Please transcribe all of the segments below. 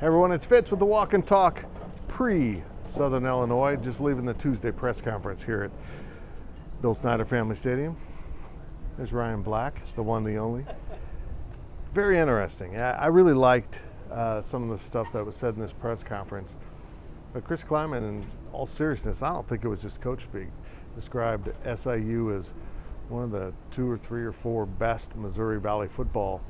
Hey everyone, it's Fitz with the Walk and Talk pre-Southern Illinois. Just leaving the Tuesday press conference here at Bill Snyder Family Stadium. There's Ryan Black, the one, the only. Very interesting. I really liked some of the stuff that was said in this press conference. But Chris Kleiman, in all seriousness, I don't think it was just coach speak, described SIU as one of the 2 or 3 or 4 best Missouri Valley football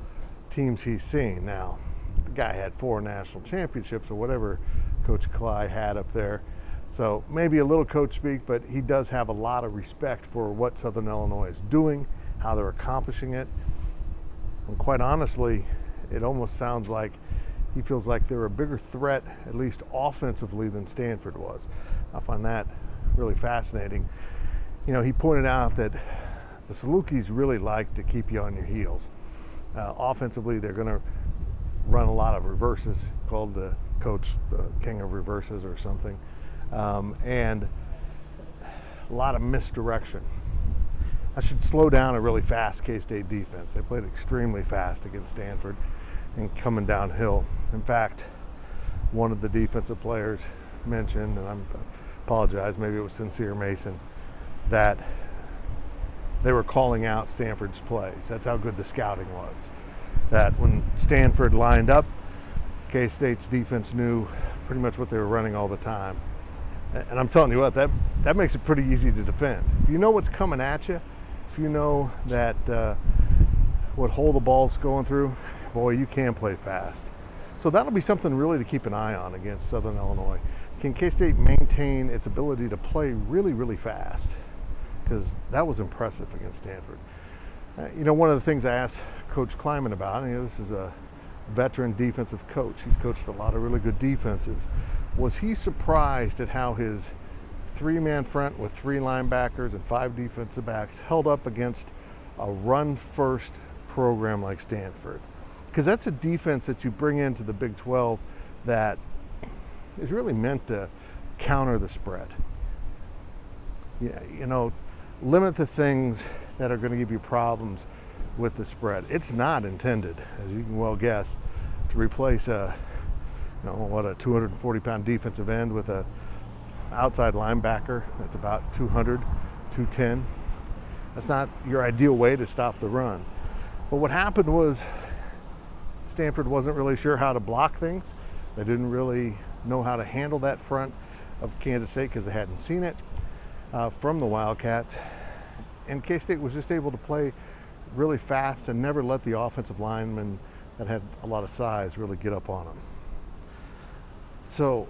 teams he's seen. Now, the guy had 4 national championships or whatever Coach Cly had up there. So maybe a little coach speak, but he does have a lot of respect for what Southern Illinois is doing, how they're accomplishing it. And quite honestly, it almost sounds like he feels like they're a bigger threat, at least offensively, than Stanford was. I find that really fascinating. You know, he pointed out that the Salukis really like to keep you on your heels. Offensively, they're going to run a lot of reverses, called the coach the king of reverses or something, and a lot of misdirection. I should slow down a really fast K-State defense. They played extremely fast against Stanford and coming downhill. In fact, one of the defensive players mentioned, and I apologize, maybe it was Sincere Mason, that they were calling out Stanford's plays. That's how good the scouting was. That when Stanford lined up, K-State's defense knew pretty much what they were running all the time. And I'm telling you what, that makes it pretty easy to defend. If you know what's coming at you, if you know that what hole the ball's going through, boy, you can play fast. So that'll be something really to keep an eye on against Southern Illinois. Can K-State maintain its ability to play really, really fast? Because that was impressive against Stanford. You know, one of the things I asked Coach Kleiman about, and this is a veteran defensive coach, he's coached a lot of really good defenses, was he surprised at how his 3-man front with 3 linebackers and 5 defensive backs held up against a run-first program like Stanford? Because that's a defense that you bring into the Big 12 that is really meant to counter the spread. Yeah, you know, limit the things that are going to give you problems with the spread. It's not intended, as you can well guess, to replace a 240-pound defensive end with a outside linebacker that's about 200, 210. That's not your ideal way to stop the run. But what happened was Stanford wasn't really sure how to block things. They didn't really know how to handle that front of Kansas State because they hadn't seen it from the Wildcats. And K-State was just able to play really fast and never let the offensive linemen that had a lot of size really get up on them. So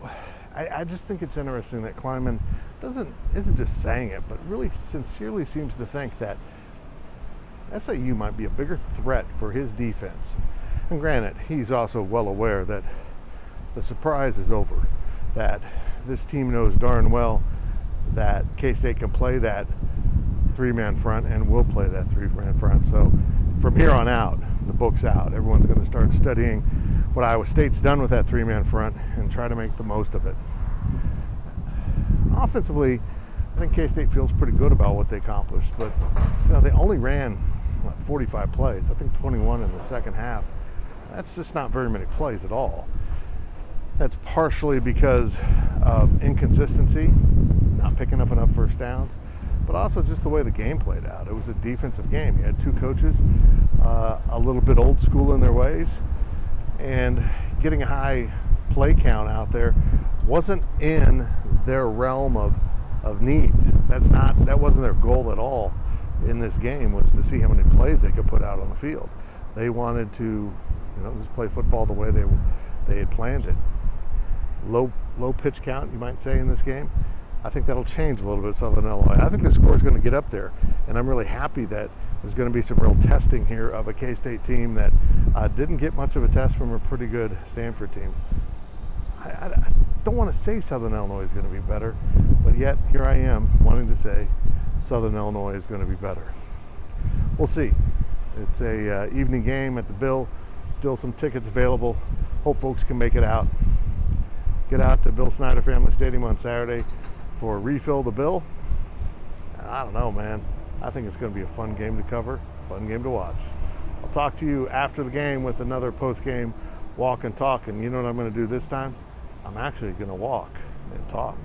I just think it's interesting that Kleiman isn't just saying it, but really sincerely seems to think that SIU might be a bigger threat for his defense. And granted, he's also well aware that the surprise is over, that this team knows darn well that K-State can play that 3-man front and will play that 3-man front. So from here on out, the book's out. Everyone's going to start studying what Iowa State's done with that 3-man front and try to make the most of it. Offensively, I think K-State feels pretty good about what they accomplished, but they only ran 45 plays. I think 21 in the second half. That's just not very many plays at all. That's partially because of inconsistency, not picking up enough first downs, but also just the way the game played out. It was a defensive game. You had 2 coaches, a little bit old school in their ways, and getting a high play count out there wasn't in their realm of needs. That wasn't their goal at all in this game, was to see how many plays they could put out on the field. They wanted to, just play football the way they had planned it. Low pitch count, you might say, in this game. I think that'll change a little bit, Southern Illinois. I think the score is going to get up there, and I'm really happy that there's going to be some real testing here of a K-State team that didn't get much of a test from a pretty good Stanford team. I don't want to say Southern Illinois is going to be better, but yet here I am wanting to say Southern Illinois is going to be better. We'll see. It's a evening game at the Bill. Still some tickets available. Hope folks can make it out. Get out to Bill Snyder Family Stadium on Saturday for Refill the Bill. I don't know, man. I think it's going to be a fun game to cover, fun game to watch. I'll talk to you after the game with another post-game walk and talk. And you know what I'm going to do this time? I'm actually going to walk and talk.